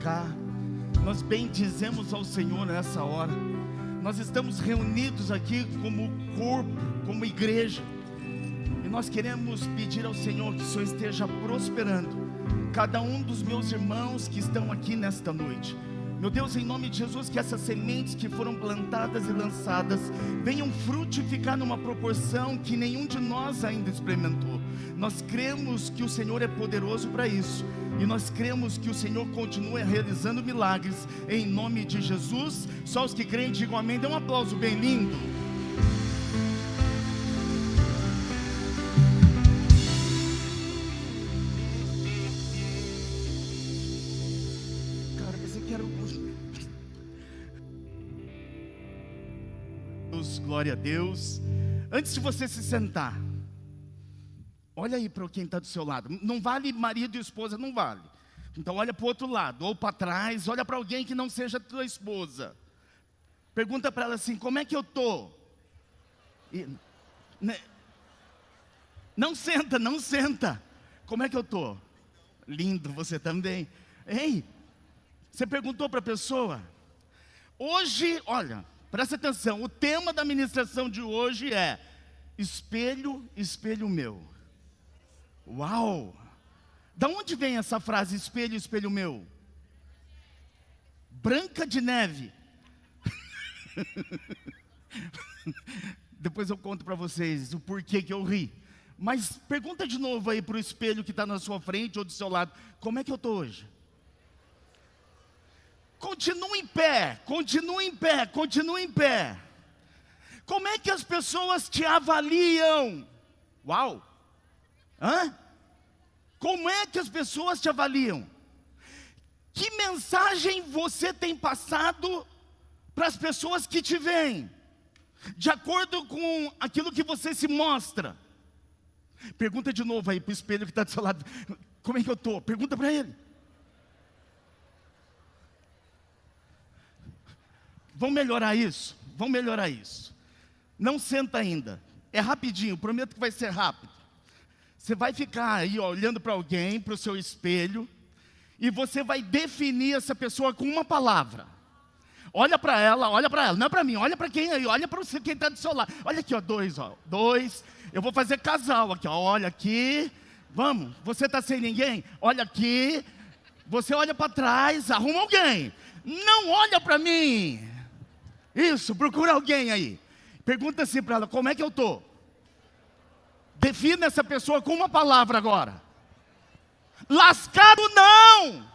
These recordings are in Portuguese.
cá. Nós bendizemos ao Senhor nessa hora. Nós estamos reunidos aqui como corpo, como igreja. E nós queremos pedir ao Senhor que o Senhor esteja prosperando cada um dos meus irmãos que estão aqui nesta noite. Meu Deus, em nome de Jesus, que essas sementes que foram plantadas e lançadas venham frutificar numa proporção que nenhum de nós ainda experimentou. Nós cremos que o Senhor é poderoso para isso, e nós cremos que o Senhor continua realizando milagres, em nome de Jesus. Só os que creem digam amém. Dê um aplauso bem lindo. Glória a Deus. Antes de você se sentar, olha aí para quem está do seu lado. Não vale marido e esposa, não vale. Então olha para o outro lado, ou para trás. Olha para alguém que não seja tua esposa. Pergunta para ela assim: como é que eu estou? Não senta, não senta. Como é que eu estou? Lindo, você também. Ei, você perguntou para a pessoa? Hoje, olha, presta atenção, o tema da ministração de hoje é espelho, espelho meu. Uau! Da onde vem essa frase, espelho, espelho meu? Branca de Neve. Depois eu conto para vocês o porquê que eu ri. Mas pergunta de novo aí para o espelho que está na sua frente ou do seu lado: como é que eu estou hoje? Continua em pé, continua em pé, continua em pé. Como é que as pessoas te avaliam? Uau! Hã? Como é que as pessoas te avaliam? Que mensagem você tem passado para as pessoas que te veem? De acordo com aquilo que você se mostra. Pergunta de novo aí para o espelho que está do seu lado: como é que eu estou? Pergunta para ele. Vamos melhorar isso? Vamos melhorar isso. Não senta ainda. É rapidinho, prometo que vai ser rápido. Você vai ficar aí, ó, olhando para alguém, para o seu espelho, e você vai definir essa pessoa com uma palavra. Olha para ela, não é para mim, olha para quem aí, olha para você, quem está do seu lado. Olha aqui, ó, dois. Eu vou fazer casal aqui, ó, olha aqui. Vamos, você está sem ninguém? Olha aqui. Você olha para trás, arruma alguém. Não olha para mim. Isso, procura alguém aí. Pergunta assim para ela: como é que eu estou? Defina essa pessoa com uma palavra agora. Lascado não!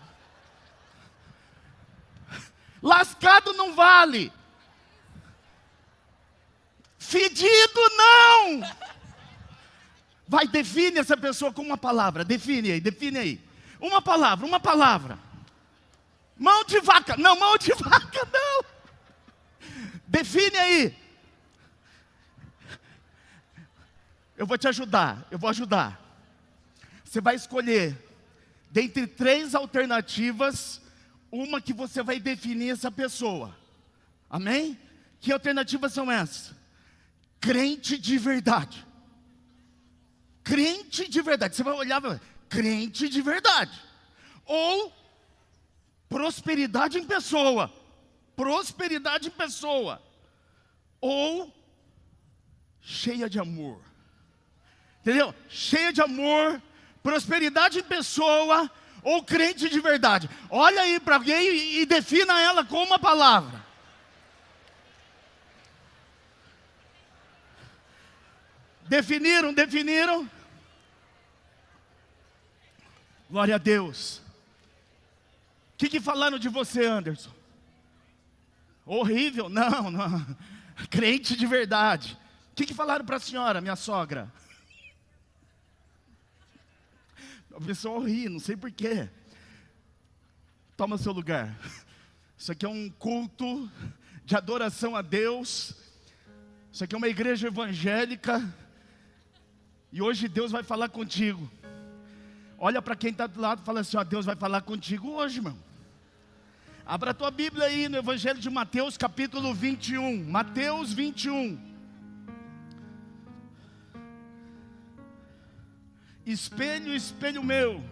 Lascado não vale. Fedido não! Vai, define essa pessoa com uma palavra. Define aí. Uma palavra. Mão de vaca não. Define aí. Eu vou te ajudar, Você vai escolher dentre 3 alternativas uma que você vai definir essa pessoa. Amém? Que alternativas são essas? Crente de verdade. Crente de verdade. Você vai olhar e vai: crente de verdade. Ou prosperidade em pessoa. Ou cheia de amor. Entendeu? Cheia de amor, prosperidade em pessoa, ou crente de verdade. Olha aí para alguém e defina ela com uma palavra. Definiram? Glória a Deus. O que falaram de você, Anderson? Horrível? Não. Crente de verdade. O que falaram para a senhora, minha sogra? A pessoa ri, não sei porquê. Toma seu lugar. Isso aqui é um culto de adoração a Deus. Isso aqui é uma igreja evangélica. E hoje Deus vai falar contigo. Olha para quem está do lado e fala assim: ó, Deus vai falar contigo hoje, irmão. Abra a tua Bíblia aí no Evangelho de Mateus, capítulo 21. Mateus 21. Espelho, espelho meu.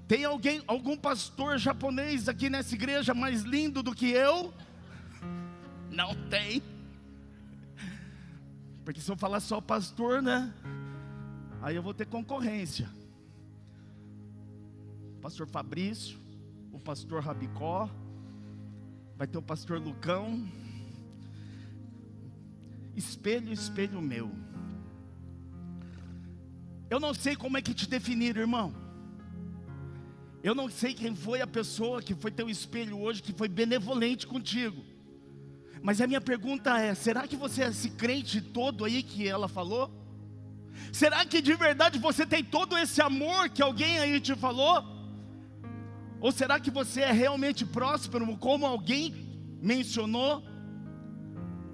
Tem algum pastor japonês aqui nessa igreja mais lindo do que eu? Não tem. Porque se eu falar só pastor, né? Aí eu vou ter concorrência. O pastor Fabrício, o pastor Rabicó, vai ter o pastor Lucão. Espelho, espelho meu. Eu não sei como é que te definir, irmão. Eu não sei quem foi a pessoa que foi teu espelho hoje, que foi benevolente contigo. Mas a minha pergunta é: será que você é esse crente todo aí que ela falou? Será que de verdade você tem todo esse amor que alguém aí te falou? Ou será que você é realmente próspero, como alguém mencionou?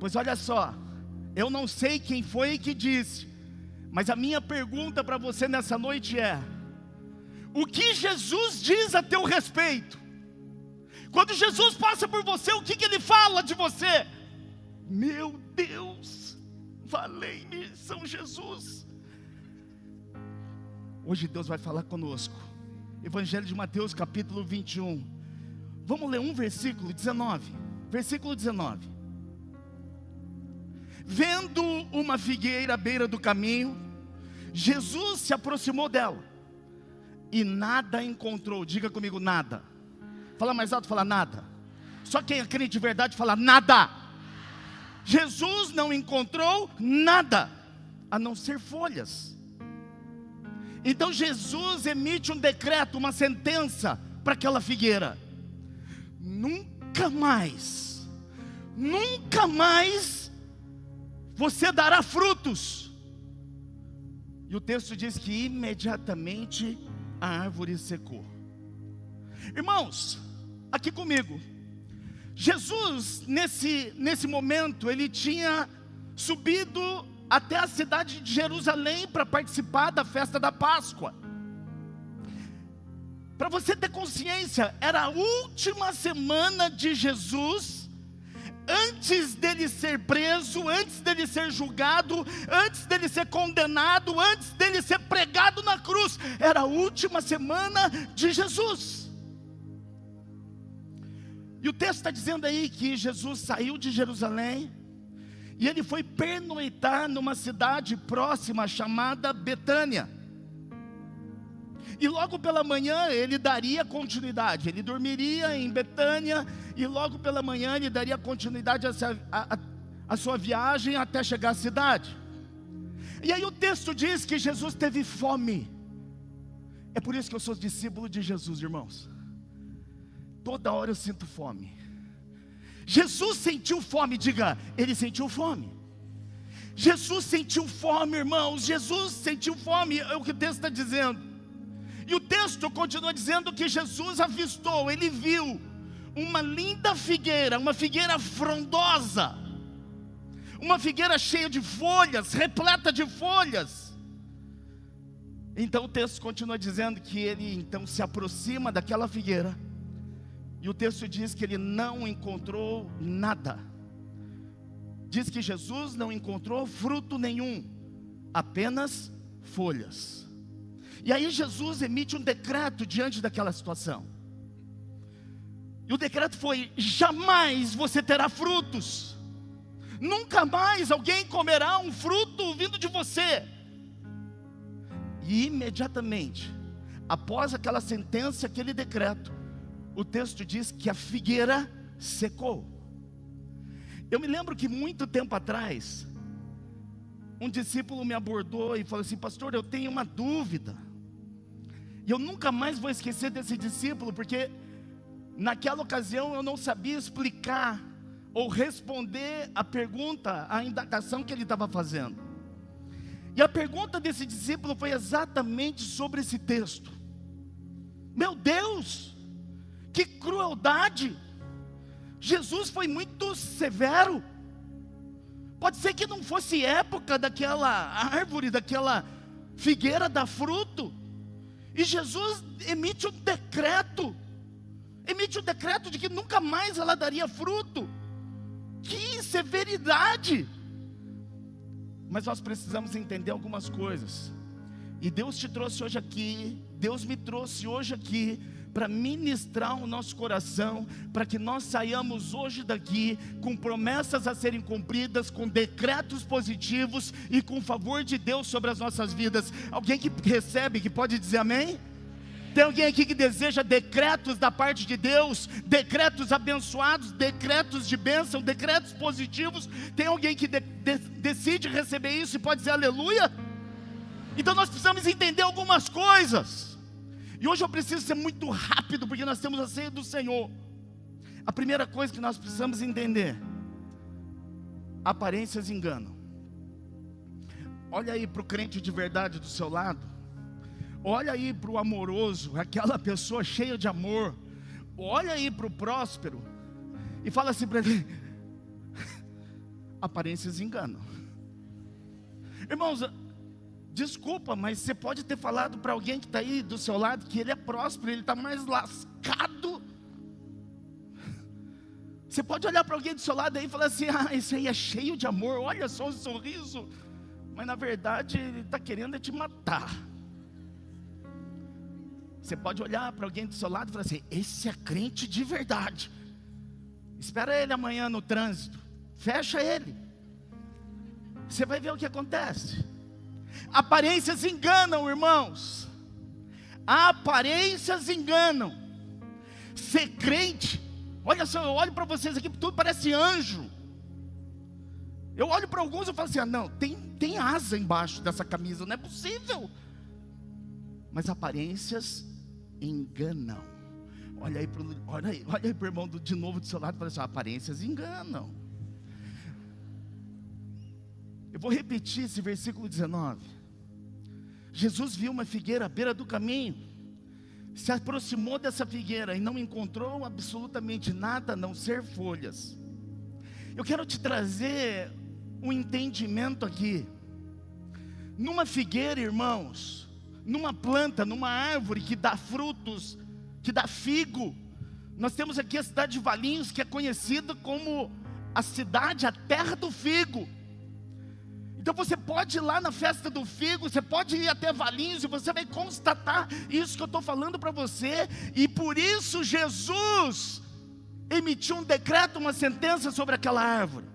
Pois olha só, eu não sei quem foi que disse, mas a minha pergunta para você nessa noite é: o que Jesus diz a teu respeito? Quando Jesus passa por você, o que ele fala de você? Meu Deus, valei-me São Jesus. Hoje Deus vai falar conosco. Evangelho de Mateus capítulo 21. Vamos ler um versículo 19. Versículo 19. Vendo uma figueira à beira do caminho, Jesus se aproximou dela e nada encontrou. Diga comigo, nada. Fala mais alto, fala nada. Só quem é crente de verdade fala nada. Jesus não encontrou nada, a não ser folhas. Então Jesus emite um decreto, uma sentença para aquela figueira: nunca mais você dará frutos. E o texto diz que imediatamente a árvore secou. Irmãos, aqui comigo, Jesus nesse momento, ele tinha subido até a cidade de Jerusalém para participar da festa da Páscoa. Para você ter consciência, era a última semana de Jesus, antes dele ser preso, antes dele ser julgado, antes dele ser condenado, antes dele ser pregado na cruz. Era a última semana de Jesus. E o texto está dizendo aí que Jesus saiu de Jerusalém e ele foi pernoitar numa cidade próxima chamada Betânia. E logo pela manhã ele daria continuidade. Ele dormiria em Betânia e logo pela manhã ele daria continuidade à sua viagem até chegar à cidade. E aí o texto diz que Jesus teve fome. É por isso que eu sou discípulo de Jesus, irmãos. Toda hora eu sinto fome. Jesus sentiu fome, diga, ele sentiu fome. Jesus sentiu fome, irmãos. Jesus sentiu fome, é o que o texto está dizendo. E o texto continua dizendo que Jesus avistou, ele viu uma linda figueira, uma figueira frondosa, uma figueira cheia de folhas, repleta de folhas. Então o texto continua dizendo que ele então se aproxima daquela figueira. E o texto diz que ele não encontrou nada. Diz que Jesus não encontrou fruto nenhum, apenas folhas. E aí Jesus emite um decreto diante daquela situação. E o decreto foi: jamais você terá frutos. Nunca mais alguém comerá um fruto vindo de você. E imediatamente, após aquela sentença, aquele decreto, o texto diz que a figueira secou. Eu me lembro que muito tempo atrás, um discípulo me abordou e falou assim: pastor, eu tenho uma dúvida. E eu nunca mais vou esquecer desse discípulo, porque naquela ocasião eu não sabia explicar ou responder a pergunta, a indagação que ele estava fazendo. E a pergunta desse discípulo foi exatamente sobre esse texto. Meu Deus, que crueldade! Jesus foi muito severo. Pode ser que não fosse época daquela árvore, daquela figueira dar fruto. E Jesus emite um decreto de que nunca mais ela daria fruto. Que severidade! Mas nós precisamos entender algumas coisas. E Deus te trouxe hoje aqui, Deus me trouxe hoje aqui para ministrar o nosso coração, para que nós saiamos hoje daqui com promessas a serem cumpridas, com decretos positivos e com o favor de Deus sobre as nossas vidas. Alguém que recebe, que pode dizer amém? Tem alguém aqui que deseja decretos da parte de Deus, decretos abençoados, decretos de bênção, decretos positivos? Tem alguém que decide receber isso e pode dizer aleluia? Então nós precisamos entender algumas coisas. E hoje eu preciso ser muito rápido, porque nós temos a ceia do Senhor. A primeira coisa que nós precisamos entender: aparências enganam. Olha aí para o crente de verdade do seu lado. Olha aí para o amoroso, aquela pessoa cheia de amor. Olha aí para o próspero e fala assim para ele: aparências enganam. Irmãos, desculpa, mas você pode ter falado para alguém que está aí do seu lado que ele é próspero, ele está mais lascado. Você pode olhar para alguém do seu lado aí e falar assim: ah, esse aí é cheio de amor, olha só o sorriso. Mas na verdade ele está querendo te matar. Você pode olhar para alguém do seu lado e falar assim: esse é crente de verdade. Espera ele amanhã no trânsito, fecha ele. Você vai ver o que acontece. Aparências enganam, irmãos. Aparências enganam. Ser crente, olha só, eu olho para vocês aqui, tudo parece anjo. Eu olho para alguns e falo assim: ah, não, tem asa embaixo dessa camisa, não é possível. Mas aparências enganam. Olha aí para o irmão de novo do seu lado e fala assim: aparências enganam. Eu vou repetir esse versículo 19. Jesus viu uma figueira à beira do caminho, se aproximou dessa figueira e não encontrou absolutamente nada a não ser folhas. Eu quero te trazer um entendimento aqui. Numa figueira, irmãos, numa planta, numa árvore que dá frutos, que dá figo. Nós temos aqui a cidade de Valinhos, que é conhecida como a cidade, a terra do figo. Então você pode ir lá na festa do figo, você pode ir até Valinhos e você vai constatar isso que eu estou falando para você. E por isso Jesus emitiu um decreto, uma sentença sobre aquela árvore.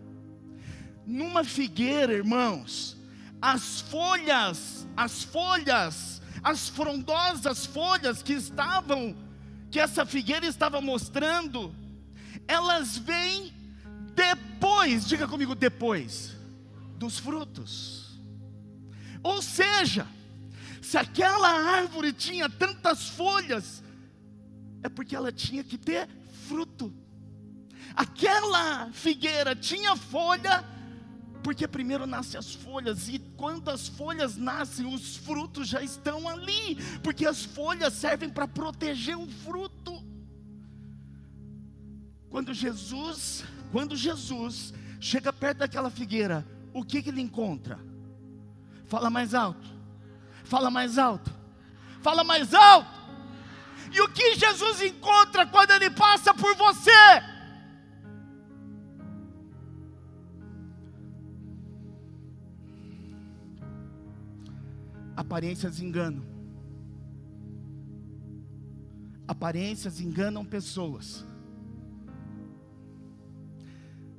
Numa figueira, irmãos, as frondosas folhas que essa figueira estava mostrando, elas vêm depois, diga comigo, depois dos frutos. Ou seja, se aquela árvore tinha tantas folhas, é porque ela tinha que ter fruto. Aquela figueira tinha folha, porque primeiro nascem as folhas, e quando as folhas nascem, os frutos já estão ali, porque as folhas servem para proteger o fruto. Quando Jesus chega perto daquela figueira, o que ele encontra? Fala mais alto. Fala mais alto. Fala mais alto. E o que Jesus encontra quando ele passa por você? Aparências enganam. Aparências enganam pessoas.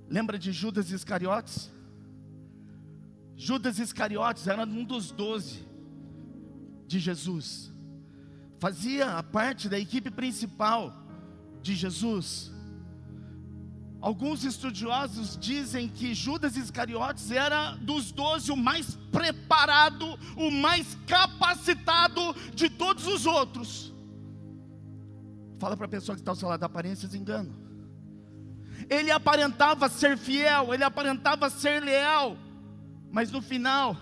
Lembra de Judas Iscariotes? Judas Iscariotes era um dos 12 de Jesus. Fazia a parte da equipe principal de Jesus. Alguns estudiosos dizem que Judas Iscariotes era dos 12 o mais preparado, o mais capacitado de todos os outros. Fala para a pessoa que está ao seu lado: aparências enganam. Ele aparentava ser fiel, ele aparentava ser leal, mas no final,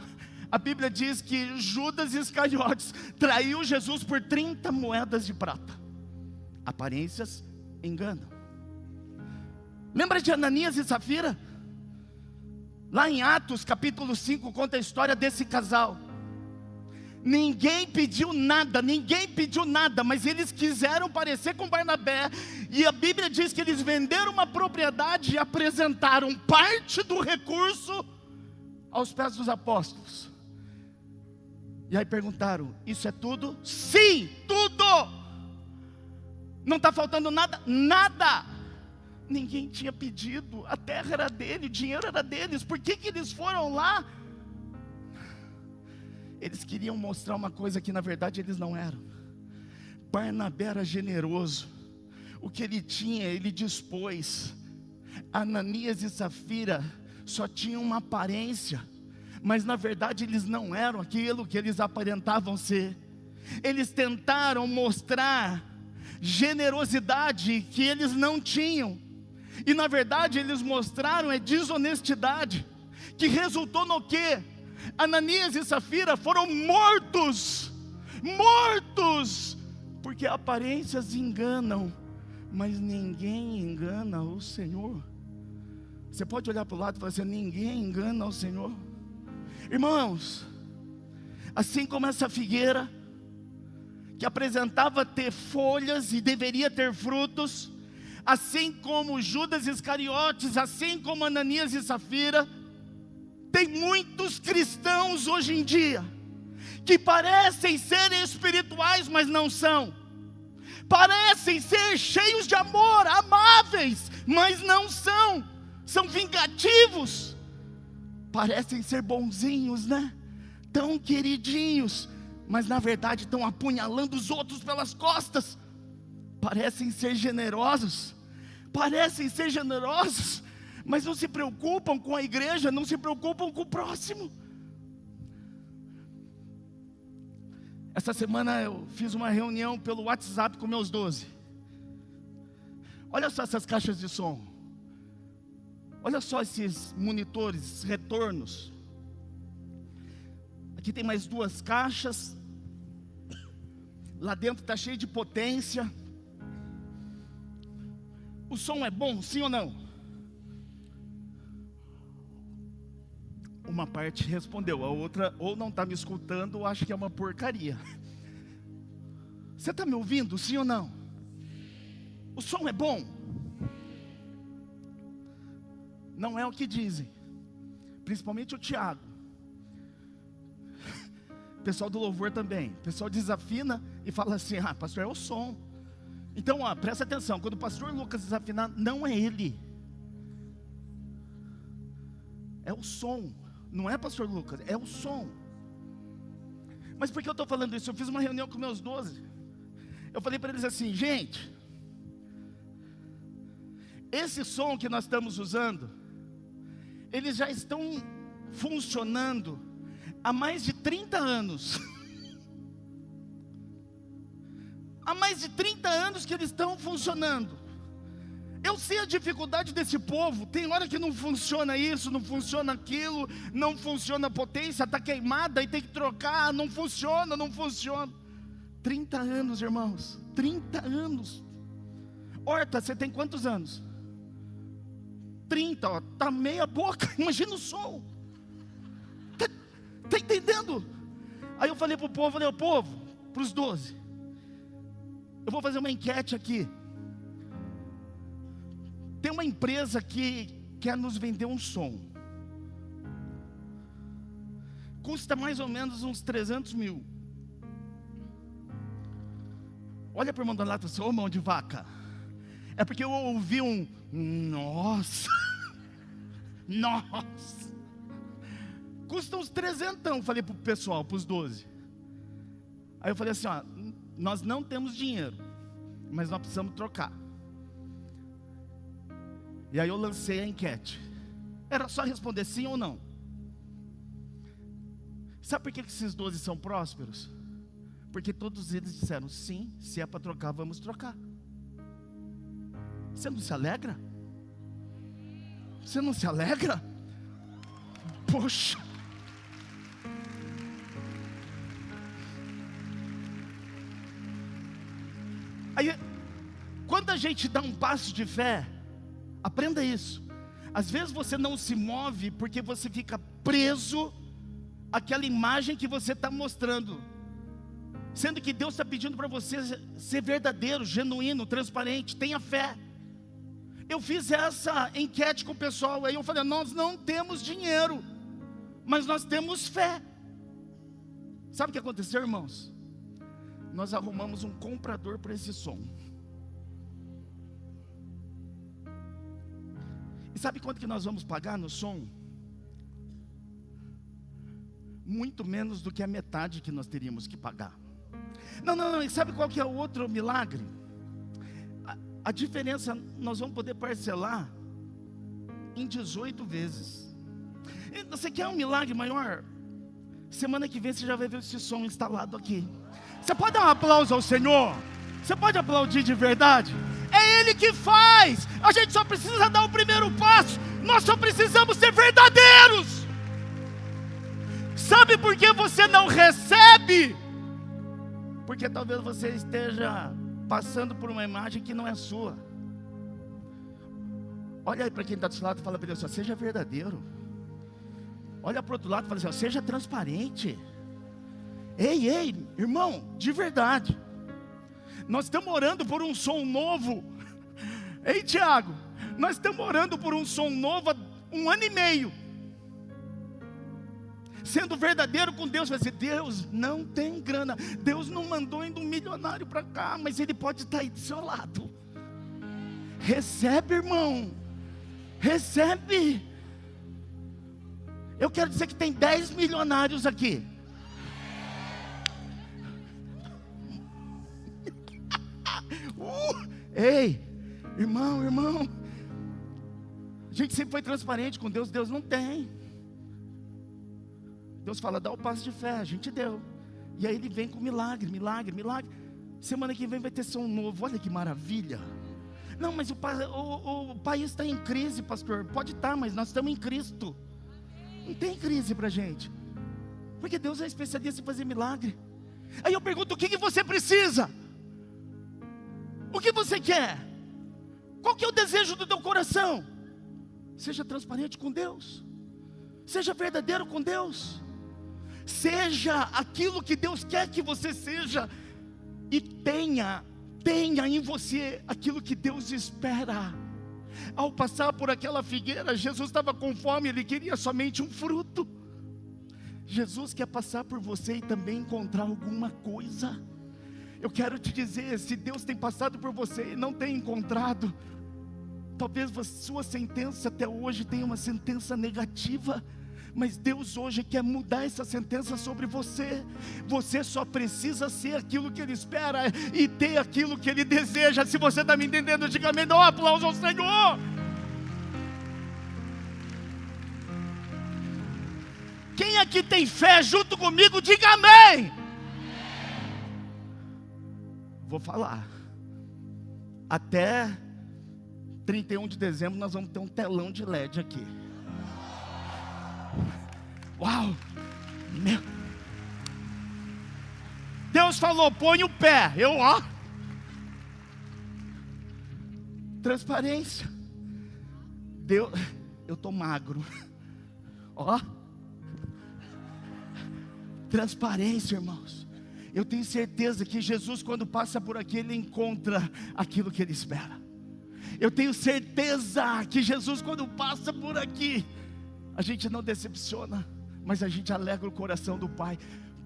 a Bíblia diz que Judas Iscariotes traiu Jesus por 30 moedas de prata. Aparências enganam. Lembra de Ananias e Safira? Lá em Atos capítulo 5 conta a história desse casal. Ninguém pediu nada, mas eles quiseram parecer com Barnabé. E a Bíblia diz que eles venderam uma propriedade e apresentaram parte do recurso aos pés dos apóstolos. E aí perguntaram: isso é tudo? Sim, tudo! Não está faltando nada? Nada! Ninguém tinha pedido, a terra era dele, o dinheiro era deles. Por que eles foram lá? Eles queriam mostrar uma coisa que na verdade eles não eram. Barnabé era generoso, o que ele tinha ele dispôs. Ananias e Safira só tinham uma aparência, mas na verdade eles não eram aquilo que eles aparentavam ser. Eles tentaram mostrar generosidade que eles não tinham, e na verdade eles mostraram desonestidade, que resultou no quê? Ananias e Safira foram mortos, porque aparências enganam, mas ninguém engana o Senhor. Você pode olhar para o lado e falar assim: ninguém engana o Senhor. Irmãos, assim como essa figueira, que apresentava ter folhas e deveria ter frutos, assim como Judas Iscariotes, assim como Ananias e Safira, tem muitos cristãos hoje em dia, que parecem ser espirituais, mas não são. Parecem ser cheios de amor, amáveis, mas não são. São vingativos. Parecem ser bonzinhos, né? Tão queridinhos, mas na verdade estão apunhalando os outros pelas costas. Parecem ser generosos, mas não se preocupam com a igreja, não se preocupam com o próximo. Essa semana eu fiz uma reunião pelo WhatsApp com meus 12. Olha só essas caixas de som. Olha só esses monitores, retornos. Aqui tem mais 2 caixas. Lá dentro está cheio de potência. O som é bom, sim ou não? Uma parte respondeu, a outra ou não está me escutando, ou acha que é uma porcaria. Você está me ouvindo, sim ou não? O som é bom? Não é o que dizem, principalmente o Tiago. O pessoal do louvor também. O pessoal desafina e fala assim: ah, pastor, é o som. Então, presta atenção, quando o pastor Lucas desafinar, não é ele, é o som. Não é pastor Lucas, é o som. Mas por que eu estou falando isso? Eu fiz uma reunião com meus 12. Eu falei para eles assim: gente, esse som que nós estamos usando, eles já estão funcionando há mais de 30 anos. Há mais de 30 anos que eles estão funcionando. Eu sei a dificuldade desse povo. Tem hora que não funciona isso, não funciona aquilo, não funciona a potência, está queimada e tem que trocar, não funciona. 30 anos, irmãos, 30 anos. Horta, você tem quantos anos? 30, está meia boca, imagina o som. Está entendendo? Aí eu falei para o povo, para os 12, eu vou fazer uma enquete aqui. Tem uma empresa que quer nos vender um som. Custa mais ou menos uns 300 mil. Olha para o irmão do lado e fala assim: ô mão de vaca. É porque eu ouvi um nossa. Nossa. Custa uns 300, falei para o pessoal, para os 12. Aí eu falei assim: ó, nós não temos dinheiro, mas nós precisamos trocar. E aí eu lancei a enquete. Era só responder sim ou não. Sabe por que esses 12 são prósperos? Porque todos eles disseram sim, se é para trocar, vamos trocar. Você não se alegra? Você não se alegra? Poxa. Aí, quando a gente dá um passo de fé, aprenda isso. Às vezes você não se move porque você fica preso àquela imagem que você está mostrando, sendo que Deus está pedindo para você ser verdadeiro, genuíno, transparente. Tenha fé. Eu fiz essa enquete com o pessoal. Aí eu falei: nós não temos dinheiro, mas nós temos fé. Sabe o que aconteceu, irmãos? Nós arrumamos um comprador para esse som. E sabe quanto que nós vamos pagar no som? Muito menos do que a metade que nós teríamos que pagar. Não, e sabe qual que é o outro milagre? A diferença, nós vamos poder parcelar em 18 vezes. E você quer um milagre maior? Semana que vem você já vai ver esse som instalado aqui. Você pode dar um aplauso ao Senhor? Você pode aplaudir de verdade? É Ele que faz. A gente só precisa dar o primeiro passo. Nós só precisamos ser verdadeiros. Sabe por que você não recebe? Porque talvez você esteja passando por uma imagem que não é sua. Olha aí para quem está do seu lado e fala para ele assim: seja verdadeiro. Olha para o outro lado e fala assim: seja transparente. Ei, irmão, de verdade. Nós estamos orando por um som novo. Ei, Tiago, nós estamos orando por um som novo há 1 ano e meio. Sendo verdadeiro com Deus, vai dizer: Deus não tem grana. Deus não mandou ainda um milionário para cá, mas Ele pode estar aí do seu lado. Recebe, irmão. Recebe. Eu quero dizer que tem 10 milionários aqui. Ei, irmão. A gente sempre foi transparente com Deus. Deus não tem. Deus fala: dá o passo de fé. A gente deu. E aí Ele vem com milagre. Semana que vem vai ter som novo. Olha que maravilha. Não, mas o país está em crise, pastor. Pode estar, mas nós estamos em Cristo. Não tem crise para a gente. Porque Deus é especialista em fazer milagre. Aí eu pergunto: o que você precisa? O que você quer? Qual que é o desejo do teu coração? Seja transparente com Deus. Seja verdadeiro com Deus. Seja aquilo que Deus quer que você seja. E tenha em você aquilo que Deus espera. Ao passar por aquela figueira, Jesus estava com fome, Ele queria somente um fruto. Jesus quer passar por você e também encontrar alguma coisa. Eu quero te dizer, se Deus tem passado por você e não tem encontrado, talvez sua sentença até hoje tenha uma sentença negativa, mas Deus hoje quer mudar essa sentença sobre você. Você só precisa ser aquilo que Ele espera e ter aquilo que Ele deseja. Se você está me entendendo, diga amém. Dá um aplauso ao Senhor. Quem aqui tem fé junto comigo, diga amém. Vou falar. Até 31 de dezembro nós vamos ter um telão de LED aqui. Uau! Meu Deus falou: põe o pé. Transparência. Deus, eu estou magro. Transparência, irmãos. Eu tenho certeza que Jesus, quando passa por aqui, Ele encontra aquilo que Ele espera. Eu tenho certeza que Jesus, quando passa por aqui, a gente não decepciona, mas a gente alegra o coração do Pai.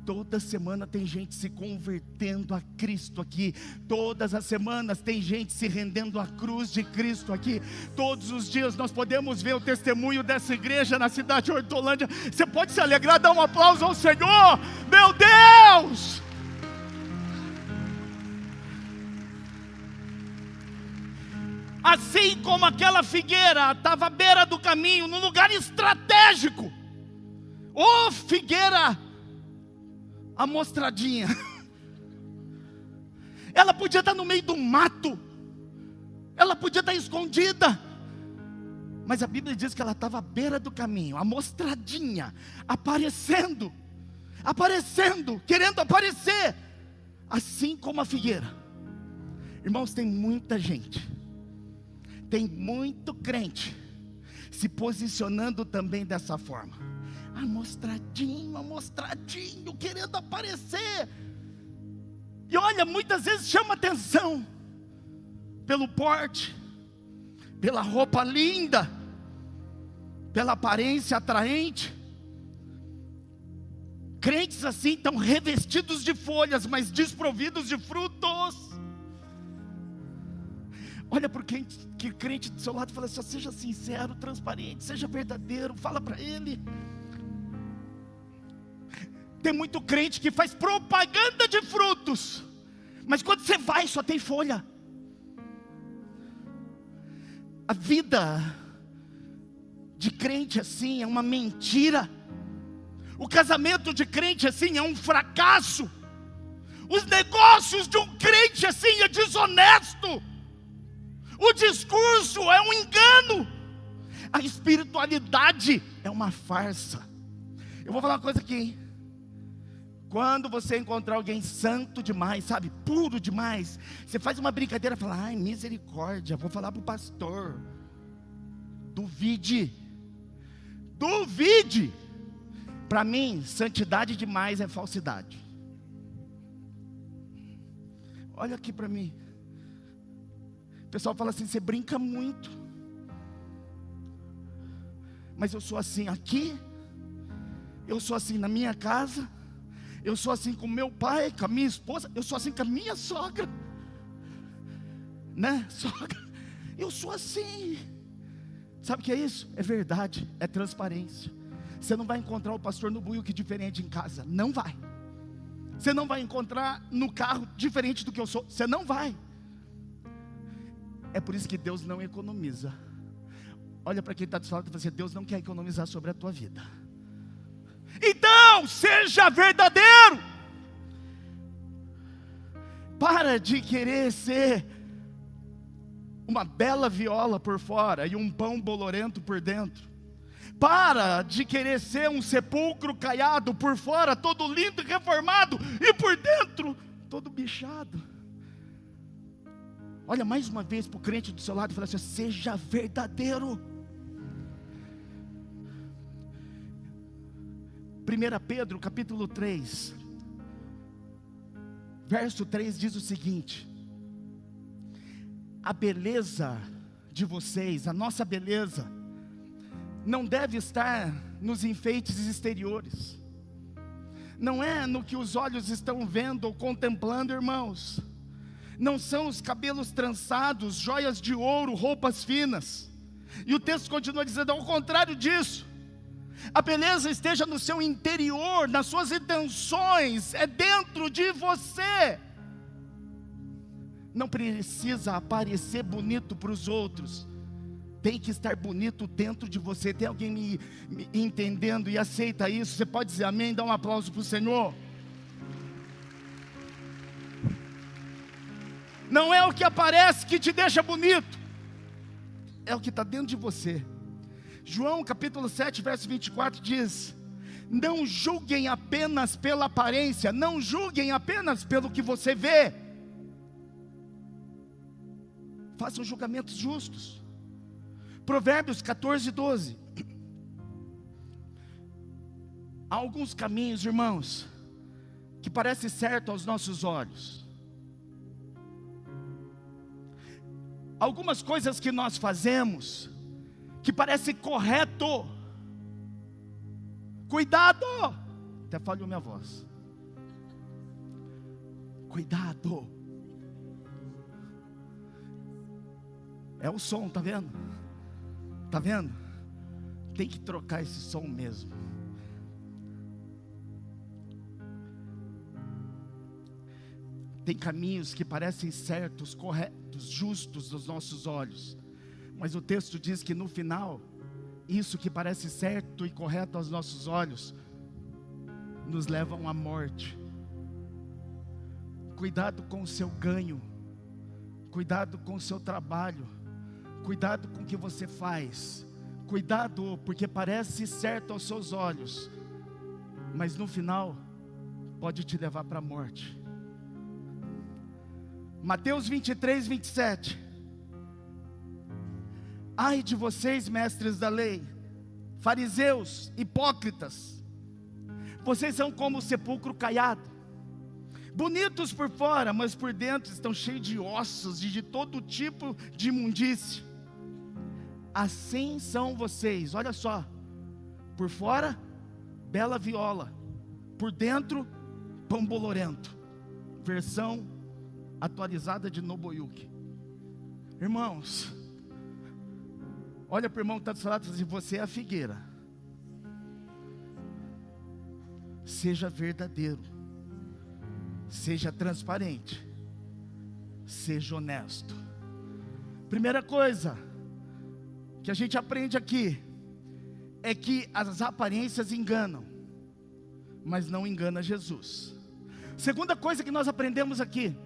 Toda semana tem gente se convertendo a Cristo aqui. Todas as semanas tem gente se rendendo à cruz de Cristo aqui. Todos os dias nós podemos ver o testemunho dessa igreja na cidade de Hortolândia. Você pode se alegrar, dar um aplauso ao Senhor. Meu Deus! Assim como aquela figueira estava à beira do caminho, num lugar estratégico. Ô figueira amostradinha. Ela podia estar no meio do mato. Ela podia estar escondida. Mas a Bíblia diz que ela estava à beira do caminho, amostradinha, aparecendo, querendo aparecer. Assim como a figueira. Irmãos, tem muita gente, tem muito crente se posicionando também dessa forma. Amostradinho, querendo aparecer. E olha, muitas vezes chama atenção pelo porte, pela roupa linda, pela aparência atraente. Crentes assim estão revestidos de folhas, mas desprovidos de frutos. Olha para o crente do seu lado e fala assim: seja sincero, transparente, seja verdadeiro, fala para ele. Tem muito crente que faz propaganda de frutos, mas quando você vai só tem folha. A vida de crente assim é uma mentira. O casamento de crente assim é um fracasso. Os negócios de um crente assim é desonesto. O discurso é um engano. A espiritualidade é uma farsa. Eu vou falar uma coisa aqui, hein? Quando você encontrar alguém santo demais, sabe, puro demais, você faz uma brincadeira e fala: ai, misericórdia, vou falar para o pastor. Duvide. Duvide. Para mim, santidade demais é falsidade. Olha aqui para mim. O pessoal fala assim: você brinca muito. Mas eu sou assim aqui, eu sou assim na minha casa, eu sou assim com meu pai, com a minha esposa, eu sou assim com a minha sogra, né, sogra? Eu sou assim. Sabe o que é isso? É verdade, é transparência. Você não vai encontrar o pastor no buiuque diferente em casa, não vai. Você não vai encontrar no carro diferente do que eu sou, você não vai. É por isso que Deus não economiza. Olha para quem está do seu lado e fala assim: Deus não quer economizar sobre a tua vida. Então, seja verdadeiro. Para de querer ser uma bela viola por fora e um pão bolorento por dentro. Para de querer ser um sepulcro caiado por fora, todo lindo e reformado, e por dentro, todo bichado. Olha mais uma vez para o crente do seu lado e fala assim: seja verdadeiro. 1 Pedro capítulo 3, verso 3 diz o seguinte: a beleza de vocês, a nossa beleza, não deve estar nos enfeites exteriores, não é no que os olhos estão vendo ou contemplando, irmãos. Não são os cabelos trançados, joias de ouro, roupas finas. E o texto continua dizendo: ao contrário disso, a beleza esteja no seu interior, nas suas intenções, é dentro de você. Não precisa aparecer bonito para os outros, tem que estar bonito dentro de você. Tem alguém me entendendo e aceita isso? Você pode dizer amém? Dá um aplauso para o Senhor. Não é o que aparece que te deixa bonito, é o que está dentro de você. João capítulo 7, verso 24 diz: não julguem apenas pela aparência, não julguem apenas pelo que você vê, façam julgamentos justos. Provérbios 14, 12. Há alguns caminhos, irmãos, que parecem certos aos nossos olhos. Algumas coisas que nós fazemos que parece correto. Cuidado! Até falhou minha voz. Cuidado! É o som, tá vendo? Tá vendo? Tem que trocar esse som mesmo. Tem caminhos que parecem certos, corretos, justos aos nossos olhos, mas o texto diz que no final, isso que parece certo e correto aos nossos olhos, nos levam à morte. Cuidado com o seu ganho, cuidado com o seu trabalho, cuidado com o que você faz, cuidado, porque parece certo aos seus olhos, mas no final, pode te levar para a morte. Mateus 23, 27. Ai de vocês, mestres da lei, fariseus, hipócritas, vocês são como o sepulcro caiado, bonitos por fora, mas por dentro estão cheios de ossos e de todo tipo de imundície. Assim são vocês, olha só, por fora, bela viola, por dentro, pão bolorento. Versão atualizada de Nobuyuki. Irmãos, olha para o irmão que está do seu lado e diz assim: você é a figueira. Seja verdadeiro, seja transparente, seja honesto. Primeira coisa que a gente aprende aqui é que as aparências enganam, mas não engana Jesus. Segunda coisa que nós aprendemos aqui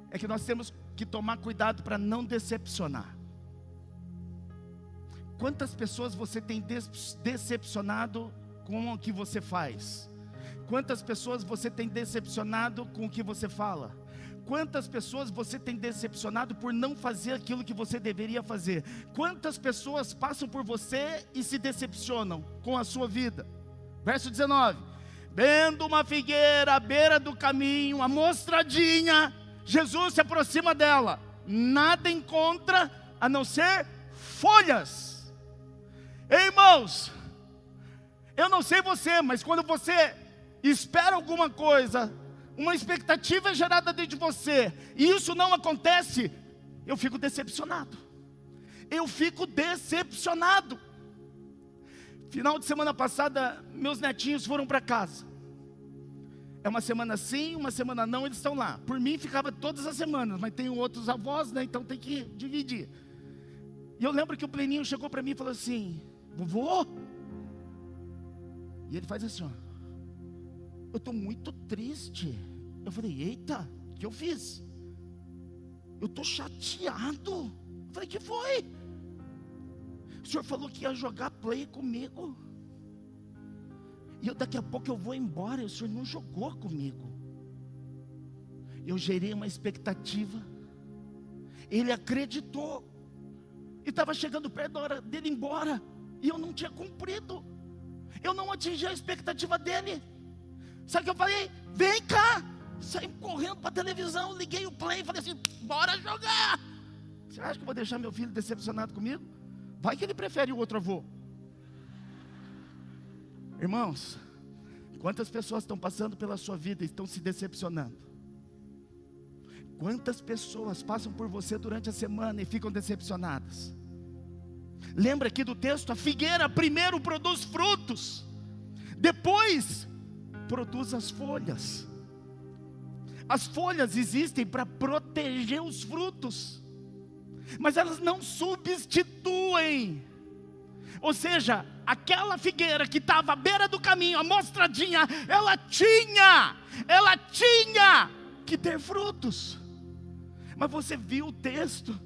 é que nós temos que tomar cuidado para não decepcionar. Quantas pessoas você tem decepcionado com o que você faz? Quantas pessoas você tem decepcionado com o que você fala? Quantas pessoas você tem decepcionado por não fazer aquilo que você deveria fazer? Quantas pessoas passam por você e se decepcionam com a sua vida? Verso 19: vendo uma figueira à beira do caminho, amostradinha, Jesus se aproxima dela, nada encontra a não ser folhas. Ei, irmãos, eu não sei você, mas quando você espera alguma coisa, uma expectativa é gerada dentro de você, e isso não acontece, eu fico decepcionado. Final de semana passada, meus netinhos foram para casa. É uma semana sim, uma semana não, eles estão lá. Por mim ficava todas as semanas, mas tem outros avós, né? Então tem que dividir. E eu lembro que o Pleninho chegou para mim e falou assim: vovô? E ele faz assim, ó: eu estou muito triste. Eu falei: eita, o que eu fiz? Eu estou chateado. Eu falei: que foi? O senhor falou que ia jogar play comigo, e daqui a pouco eu vou embora, e o senhor não jogou comigo. Eu gerei uma expectativa, ele acreditou, e estava chegando perto da hora dele ir embora, e eu não tinha cumprido, eu não atingi a expectativa dele. Sabe o que eu falei? Vem cá. Saí correndo para a televisão, liguei o play e falei assim: bora jogar. Você acha que eu vou deixar meu filho decepcionado comigo? Vai que ele prefere o outro avô. Irmãos, quantas pessoas estão passando pela sua vida e estão se decepcionando? Quantas pessoas passam por você durante a semana e ficam decepcionadas? Lembra aqui do texto? A figueira primeiro produz frutos, depois produz as folhas. As folhas existem para proteger os frutos, mas elas não substituem. Ou seja, aquela figueira que estava à beira do caminho, amostradinha, ela tinha que ter frutos. Mas você viu o texto?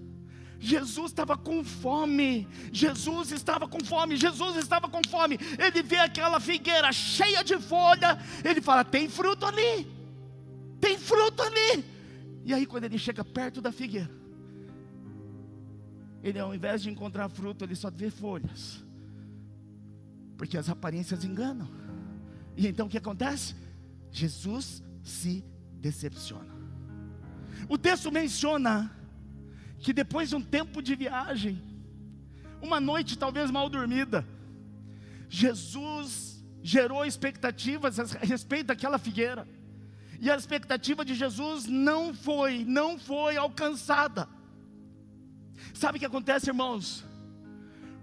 Jesus estava com fome. Ele vê aquela figueira cheia de folha, ele fala: tem fruto ali. E aí quando ele chega perto da figueira, ele, ao invés de encontrar fruto, ele só vê folhas, porque as aparências enganam. E então o que acontece? Jesus se decepciona. O texto menciona que depois de um tempo de viagem, uma noite talvez mal dormida, Jesus gerou expectativas a respeito daquela figueira, e a expectativa de Jesus não foi alcançada. Sabe o que acontece, irmãos?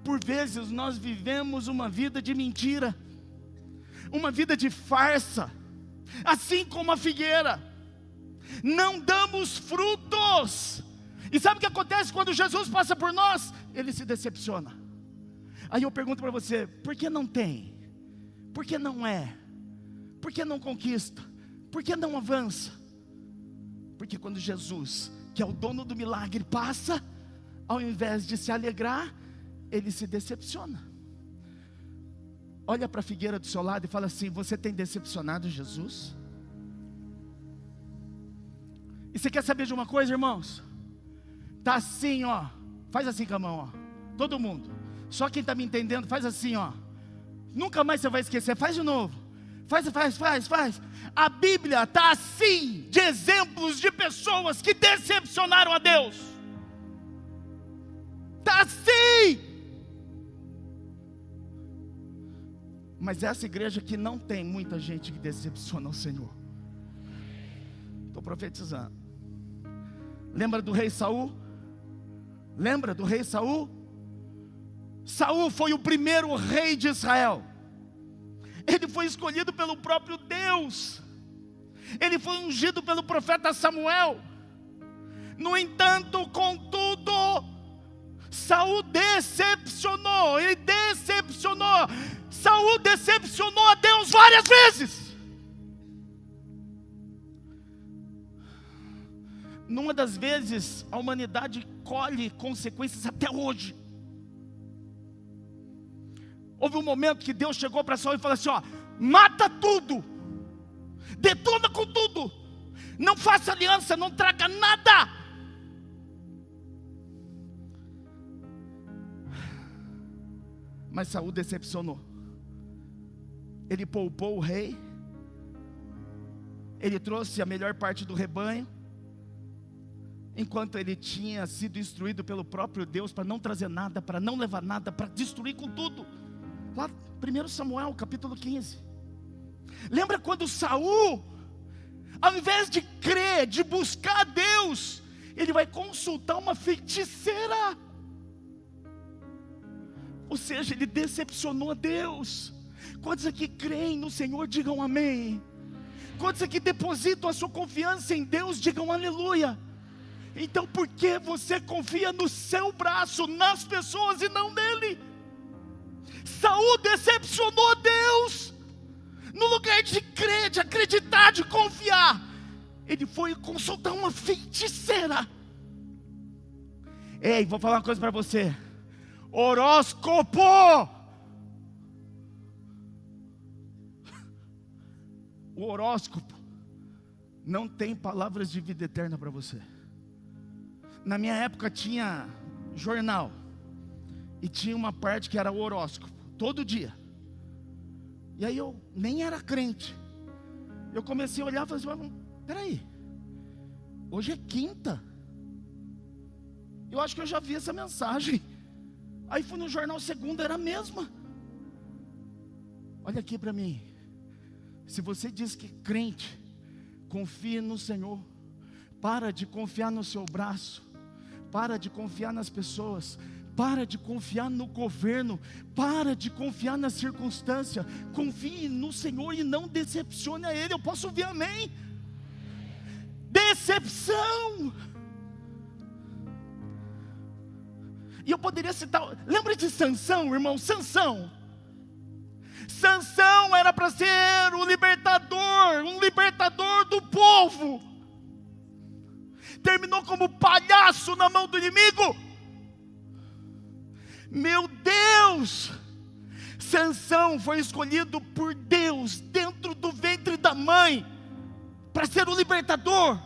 Por vezes nós vivemos uma vida de mentira, uma vida de farsa, assim como a figueira, não damos frutos. E sabe o que acontece quando Jesus passa por nós? Ele se decepciona. Aí eu pergunto para você: por que não tem? Por que não é? Por que não conquista? Por que não avança? Porque quando Jesus, que é o dono do milagre, passa, ao invés de se alegrar, ele se decepciona. Olha para a figueira do seu lado e fala assim: você tem decepcionado Jesus? E você quer saber de uma coisa, irmãos? Tá assim, ó. Faz assim com a mão, ó. Todo mundo. Só quem está me entendendo, faz assim, ó. Nunca mais você vai esquecer. Faz de novo. Faz. A Bíblia está assim, de exemplos de pessoas que decepcionaram a Deus. Está assim. Mas essa igreja aqui não tem muita gente que decepciona o Senhor. Estou profetizando. Lembra do rei Saul? Lembra do rei Saul? Saul foi o primeiro rei de Israel. Ele foi escolhido pelo próprio Deus. Ele foi ungido pelo profeta Samuel. No entanto, contudo, Saul decepcionou. Ele decepcionou. Saul decepcionou a Deus várias vezes. Numa das vezes, a humanidade colhe consequências até hoje. Houve um momento que Deus chegou para Saul e falou assim: ó, mata tudo, detona com tudo, não faça aliança, não traga nada. Mas Saul decepcionou. Ele poupou o rei, ele trouxe a melhor parte do rebanho, enquanto ele tinha sido instruído pelo próprio Deus para não trazer nada, para não levar nada, para destruir com tudo. Lá, 1 Samuel, capítulo 15. Lembra quando Saul, ao invés de crer, de buscar Deus, ele vai consultar uma feiticeira. Ou seja, ele decepcionou a Deus. Quantos aqui creem no Senhor, digam amém. Quantos aqui depositam a sua confiança em Deus, digam aleluia. Então por que você confia no seu braço, nas pessoas e não nele? Saul decepcionou Deus. No lugar de crer, de acreditar, de confiar, ele foi consultar uma feiticeira. Ei, vou falar uma coisa para você. Horóscopo. O horóscopo não tem palavras de vida eterna para você. Na minha época tinha jornal, e tinha uma parte que era o horóscopo, todo dia. E aí eu nem era crente. Eu comecei a olhar e falei assim: peraí, hoje é quinta. Eu acho que eu já vi essa mensagem. Aí fui no jornal segunda, era a mesma. Olha aqui para mim. Se você diz que crente, confie no Senhor. Para de confiar no seu braço. Para de confiar nas pessoas. Para de confiar no governo. Para de confiar na circunstância. Confie no Senhor e não decepcione a Ele. Eu posso ouvir amém? Decepção. E eu poderia citar, lembra de Sansão, irmão? Sansão era para ser um libertador do povo. Terminou como palhaço na mão do inimigo. Meu Deus! Sansão foi escolhido por Deus dentro do ventre da mãe para ser o libertador.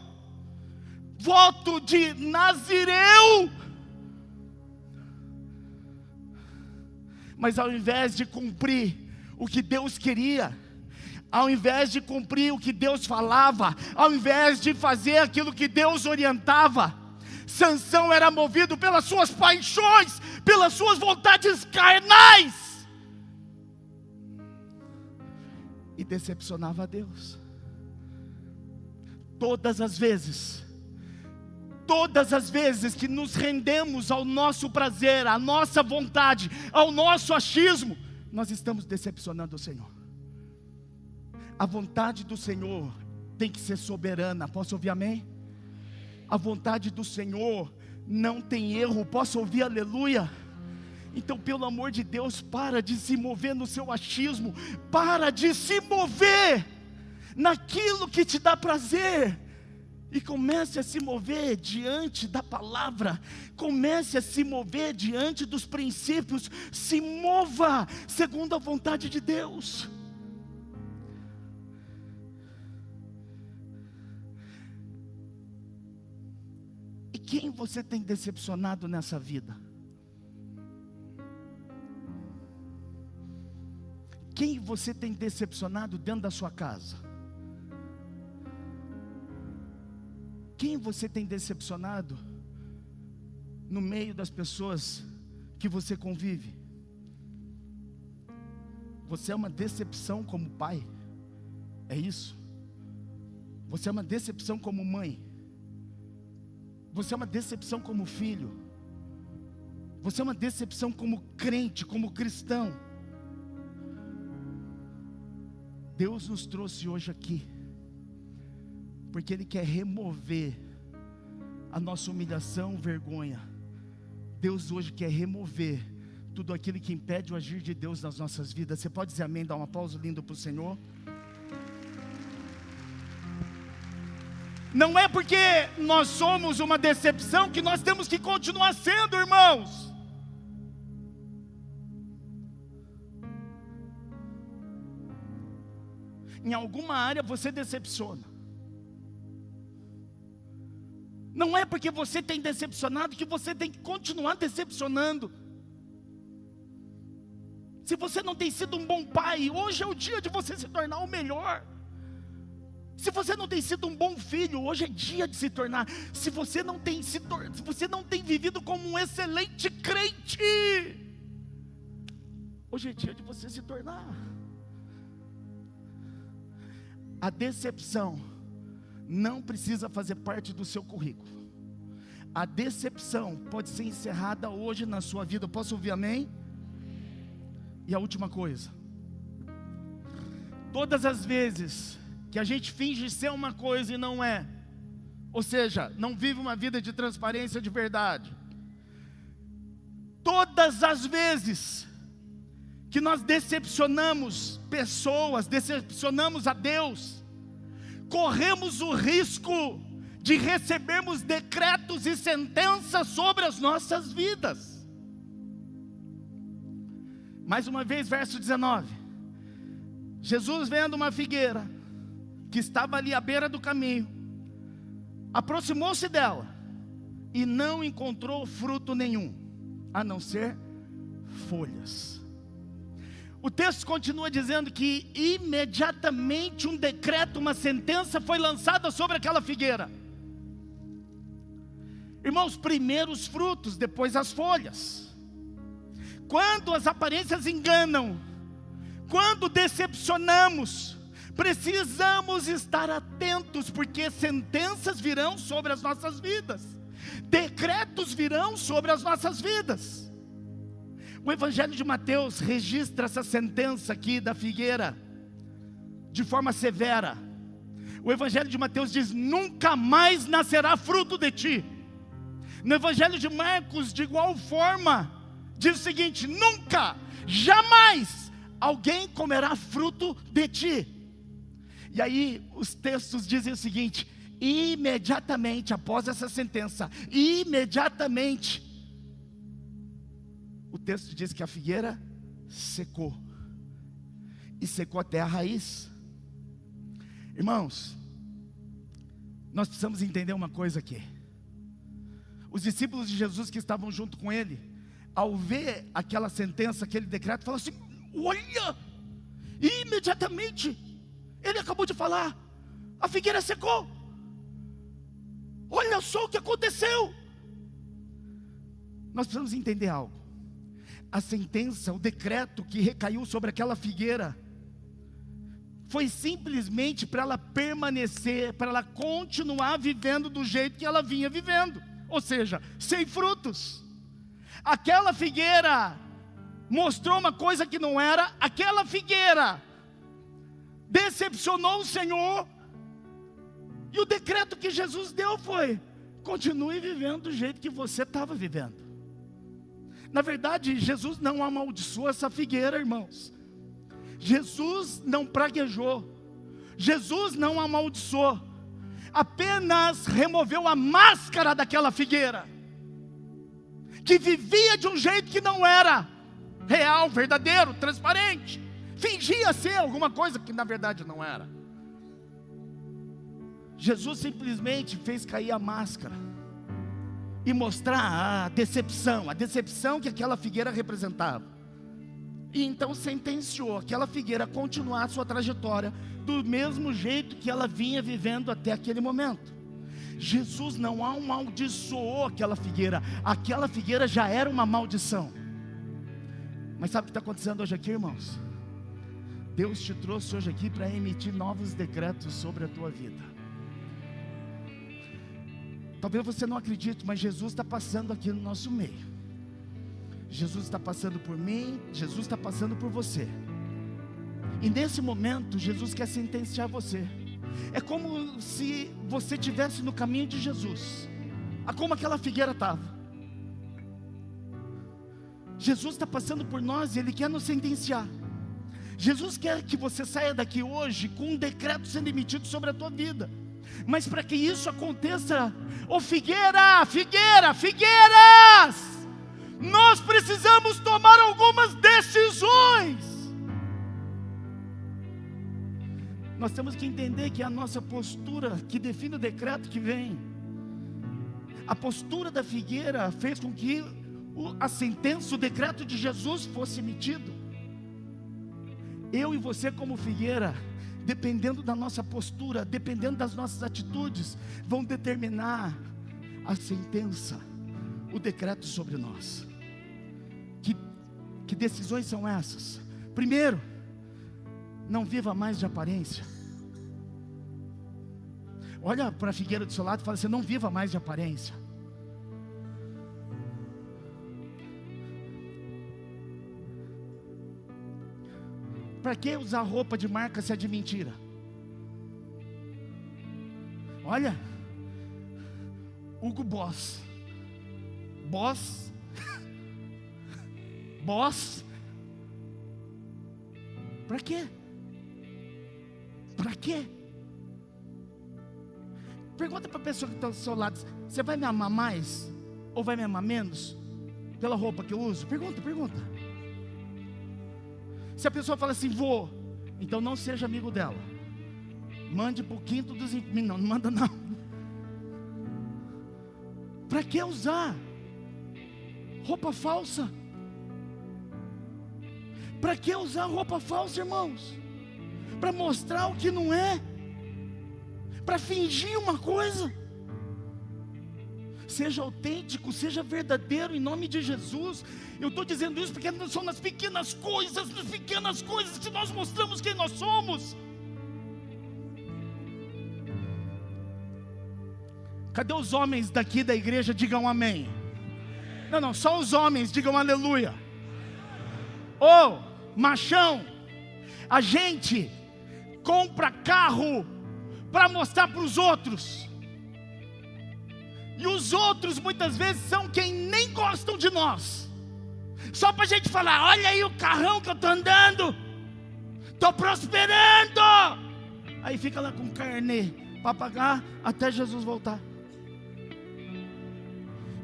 Voto de Nazireu. Mas ao invés de cumprir o que Deus queria, ao invés de cumprir o que Deus falava, ao invés de fazer aquilo que Deus orientava, Sansão era movido pelas suas paixões, pelas suas vontades carnais, e decepcionava a Deus. Todas as vezes que nos rendemos ao nosso prazer, à nossa vontade, ao nosso achismo, nós estamos decepcionando o Senhor. A vontade do Senhor tem que ser soberana. Posso ouvir amém? A vontade do Senhor não tem erro. Posso ouvir aleluia? Então, pelo amor de Deus, para de se mover no seu achismo. Para de se mover naquilo que te dá prazer. E comece a se mover diante da palavra. Comece a se mover diante dos princípios. Se mova segundo a vontade de Deus. E quem você tem decepcionado nessa vida? Quem você tem decepcionado dentro da sua casa? Quem você tem decepcionado no meio das pessoas que você convive? Você é uma decepção como pai. É isso. Você é uma decepção como mãe. Você é uma decepção como filho. Você é uma decepção como crente, como cristão. Deus nos trouxe hoje aqui porque Ele quer remover a nossa humilhação, vergonha. Deus hoje quer remover tudo aquilo que impede o agir de Deus nas nossas vidas. Você pode dizer amém, dar um aplauso lindo para o Senhor? Não é porque nós somos uma decepção que nós temos que continuar sendo, irmãos. Em alguma área você decepciona. Não é porque você tem decepcionado que você tem que continuar decepcionando. Se você não tem sido um bom pai, hoje é o dia de você se tornar o melhor. Se você não tem sido um bom filho, hoje é dia de se tornar. Se você não tem vivido como um excelente crente, hoje é dia de você se tornar. A decepção não precisa fazer parte do seu currículo. A decepção pode ser encerrada hoje na sua vida. Eu posso ouvir amém? E a última coisa: todas as vezes que a gente finge ser uma coisa e não é, ou seja, não vive uma vida de transparência de verdade, todas as vezes que nós decepcionamos pessoas, decepcionamos a Deus, corremos o risco de recebermos decretos e sentenças sobre as nossas vidas. Mais uma vez, verso 19. Jesus, vendo uma figueira que estava ali à beira do caminho, aproximou-se dela e não encontrou fruto nenhum, a não ser folhas. O texto continua dizendo que imediatamente um decreto, uma sentença foi lançada sobre aquela figueira. Irmãos, primeiro os frutos, depois as folhas. Quando as aparências enganam, quando decepcionamos, precisamos estar atentos, porque sentenças virão sobre as nossas vidas, decretos virão sobre as nossas vidas. O Evangelho de Mateus registra essa sentença aqui da figueira de forma severa. O Evangelho de Mateus diz: nunca mais nascerá fruto de ti. No Evangelho de Marcos, de igual forma, diz o seguinte: nunca, jamais alguém comerá fruto de ti. E aí os textos dizem o seguinte: imediatamente após essa sentença, imediatamente, o texto diz que a figueira secou, e secou até a raiz. Irmãos, nós precisamos entender uma coisa aqui. Os discípulos de Jesus que estavam junto com ele, ao ver aquela sentença, aquele decreto, falaram assim: olha, imediatamente, ele acabou de falar, a figueira secou, olha só o que aconteceu. Nós precisamos entender algo. A sentença, o decreto que recaiu sobre aquela figueira, foi simplesmente para ela permanecer, para ela continuar vivendo do jeito que ela vinha vivendo, ou seja, sem frutos. Aquela figueira mostrou uma coisa que não era, aquela figueira decepcionou o Senhor, e o decreto que Jesus deu foi: continue vivendo do jeito que você estava vivendo. Na verdade, Jesus não amaldiçoou essa figueira, irmãos. Jesus não praguejou, Jesus não amaldiçoou, apenas removeu a máscara daquela figueira, que vivia de um jeito que não era real, verdadeiro, transparente, fingia ser alguma coisa que na verdade não era. Jesus simplesmente fez cair a máscara e mostrar a decepção que aquela figueira representava. E então sentenciou aquela figueira a continuar a sua trajetória do mesmo jeito que ela vinha vivendo até aquele momento. Jesus não amaldiçoou aquela figueira já era uma maldição. Mas sabe o que está acontecendo hoje aqui, irmãos? Deus te trouxe hoje aqui para emitir novos decretos sobre a tua vida. Talvez você não acredite, mas Jesus está passando aqui no nosso meio. Jesus está passando por mim, Jesus está passando por você. E nesse momento, Jesus quer sentenciar você. É como se você estivesse no caminho de Jesus, como aquela figueira estava. Jesus está passando por nós e Ele quer nos sentenciar. Jesus quer que você saia daqui hoje com um decreto sendo emitido sobre a tua vida. Mas para que isso aconteça, figueiras, nós precisamos tomar algumas decisões. Nós temos que entender que é a nossa postura que define o decreto que vem. A postura da figueira fez com que a sentença, o decreto de Jesus fosse emitido. Eu e você como figueira, dependendo da nossa postura, dependendo das nossas atitudes, vão determinar a sentença, o decreto sobre nós. Que decisões são essas? Primeiro, não viva mais de aparência. Olha para a figueira do seu lado e fala assim: não viva mais de aparência. Para que usar roupa de marca se é de mentira? Olha, Hugo Boss. Para quê? Para quê? Pergunta para a pessoa que está do seu lado: você vai me amar mais ou vai me amar menos pela roupa que eu uso? Pergunta. Se a pessoa fala assim: vou, então não seja amigo dela. Mande para o quinto dos infernos. Não manda não. Para que usar roupa falsa? Para que usar roupa falsa, irmãos? Para mostrar o que não é? Para fingir uma coisa? Seja autêntico, seja verdadeiro em nome de Jesus. Eu estou dizendo isso porque são nas pequenas coisas que nós mostramos quem nós somos. Cadê os homens daqui da igreja? Digam amém. Não, só os homens digam aleluia. Machão, a gente compra carro para mostrar para os outros, e os outros muitas vezes são quem nem gostam de nós, só para a gente falar: olha aí o carrão que eu estou andando, estou prosperando. Aí fica lá com carnê para pagar até Jesus voltar.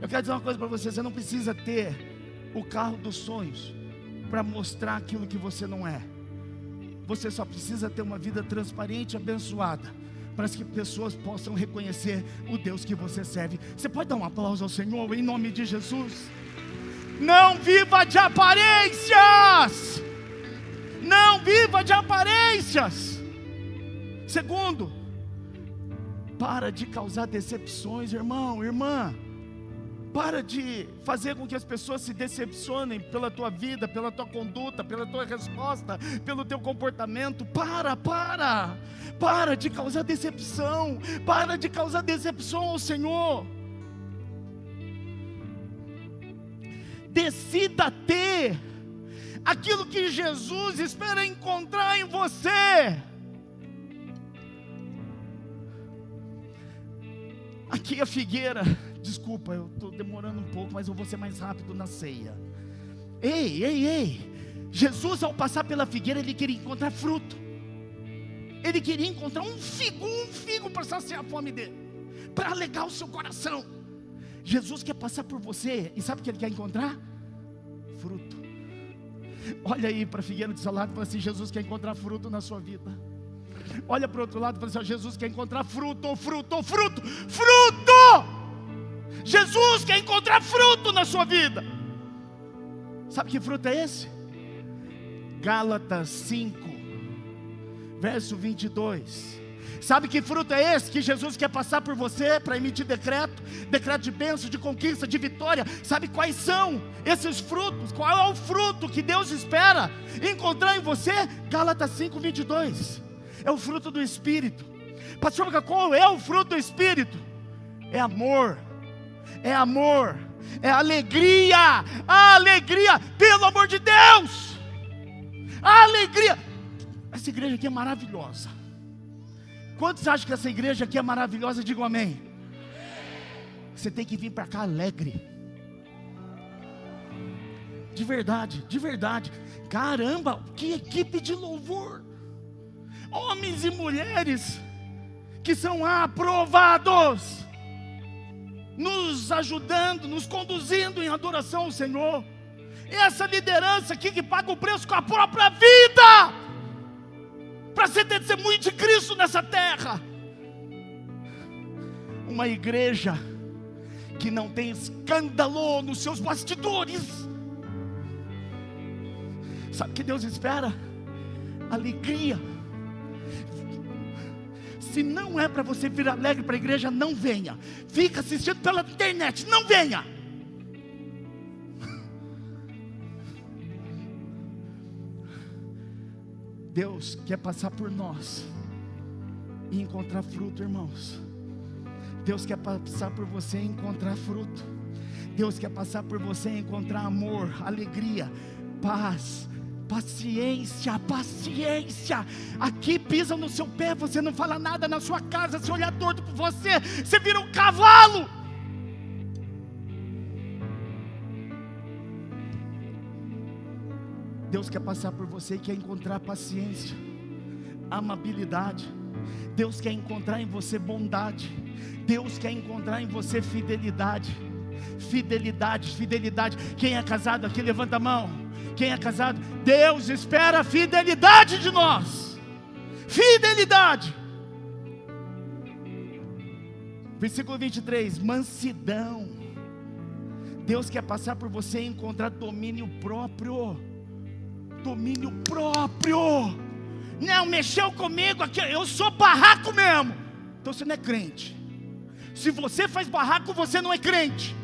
Eu quero dizer uma coisa para você: você não precisa ter o carro dos sonhos para mostrar aquilo que você não é. Você só precisa ter uma vida transparente e abençoada, para que pessoas possam reconhecer o Deus que você serve. Você pode dar um aplauso ao Senhor em nome de Jesus? Não viva de aparências. Não viva de aparências. Segundo, para de causar decepções, irmão, irmã. Para de fazer com que as pessoas se decepcionem pela tua vida, pela tua conduta, pela tua resposta, pelo teu comportamento. Para de causar decepção. Para de causar decepção ao Senhor. Decida ter aquilo que Jesus espera encontrar em você. Aqui a figueira. Desculpa, eu estou demorando um pouco, mas eu vou ser mais rápido na ceia. Ei, Jesus, ao passar pela figueira, Ele queria encontrar fruto. Ele queria encontrar um figo para saciar a fome dele, para alegar o seu coração. Jesus quer passar por você, e sabe o que Ele quer encontrar? Fruto. Olha aí para a figueira do seu lado e fala assim: Jesus quer encontrar fruto na sua vida. Olha para o outro lado e fala assim: Jesus quer encontrar fruto. Jesus quer encontrar fruto na sua vida. Sabe que fruto é esse? Gálatas 5, verso 22. Sabe que fruto é esse que Jesus quer passar por você para emitir decreto de bênção, de conquista, de vitória? Sabe quais são esses frutos? Qual é o fruto que Deus espera encontrar em você? Gálatas 5:22. É o fruto do Espírito. Pastor, qual é o fruto do Espírito? É amor, é alegria, pelo amor de Deus, a alegria. Essa igreja aqui é maravilhosa. Quantos acham que essa igreja aqui é maravilhosa? Digam amém. Você tem que vir para cá alegre. De verdade, de verdade. Caramba, que equipe de louvor. Homens e mulheres que são aprovados, nos ajudando, nos conduzindo em adoração ao Senhor. Essa liderança aqui que paga o preço com a própria vida para ser testemunho de Cristo nessa terra. Uma igreja que não tem escândalo nos seus bastidores. Sabe o que Deus espera? Alegria. Se não é para você vir alegre para a igreja, não venha. Fica assistindo pela internet, não venha. Deus quer passar por nós e encontrar fruto, irmãos. Deus quer passar por você e encontrar fruto. Deus quer passar por você e encontrar amor, alegria, paz, paciência. Aqui pisam no seu pé, você não fala nada na sua casa. Se olhar torto por você, você vira um cavalo. Deus quer passar por você e quer encontrar paciência, amabilidade. Deus quer encontrar em você bondade. Deus quer encontrar em você fidelidade. Quem é casado aqui, levanta a mão. Quem é casado? Deus espera fidelidade de nós. Fidelidade. Versículo 23, mansidão. Deus quer passar por você e encontrar domínio próprio. Domínio próprio. Não, mexeu comigo aqui, eu sou barraco mesmo. Então você não é crente. Se você faz barraco, você não é crente.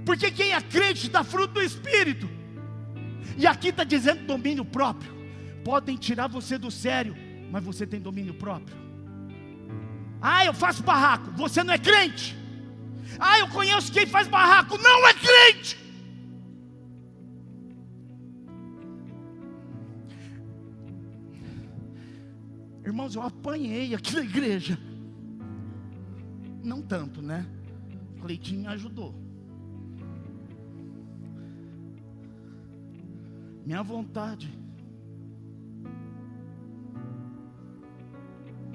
Porque quem é crente dá fruto do Espírito. E aqui está dizendo domínio próprio. Podem tirar você do sério, mas você tem domínio próprio. Ah, eu faço barraco, você não é crente. Ah, eu conheço quem faz barraco, não é crente. Irmãos, eu apanhei aqui na igreja. Não tanto, né? Cleitinho me ajudou. Minha vontade.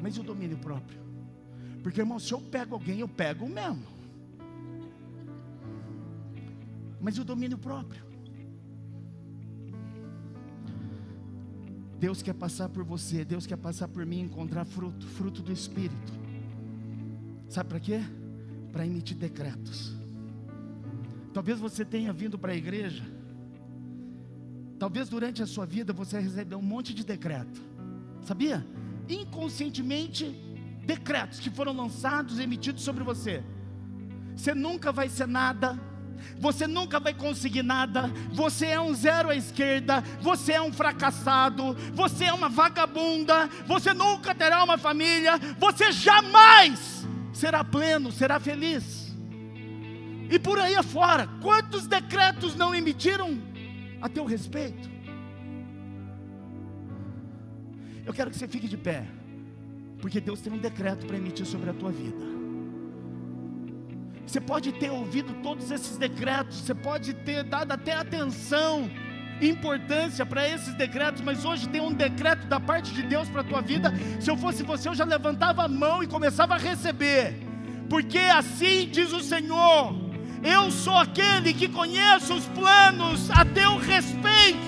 Mas e o domínio próprio? Porque, irmão, se eu pego alguém, eu pego mesmo. Mas e o domínio próprio? Deus quer passar por você, Deus quer passar por mim, encontrar fruto do Espírito. Sabe para quê? Para emitir decretos. Talvez você tenha vindo para a igreja, talvez durante a sua vida você recebeu um monte de decreto, sabia? Inconscientemente, decretos que foram lançados e emitidos sobre você. Você nunca vai ser nada. Você nunca vai conseguir nada. Você é um zero à esquerda. Você é um fracassado. Você é uma vagabunda. Você nunca terá uma família. Você jamais será pleno, será feliz. E por aí afora, quantos decretos não emitiram a teu respeito? Eu quero que você fique de pé, porque Deus tem um decreto para emitir sobre a tua vida. Você pode ter ouvido todos esses decretos, você pode ter dado até atenção, importância para esses decretos, mas hoje tem um decreto da parte de Deus para a tua vida. Se eu fosse você, eu já levantava a mão e começava a receber, porque assim diz o Senhor: eu sou aquele que conheço os planos a teu respeito,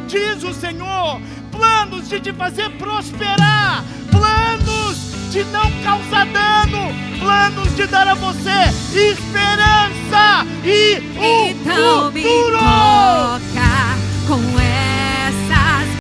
diz o Senhor, planos de te fazer prosperar, planos de não causar dano, planos de dar a você esperança e um futuro.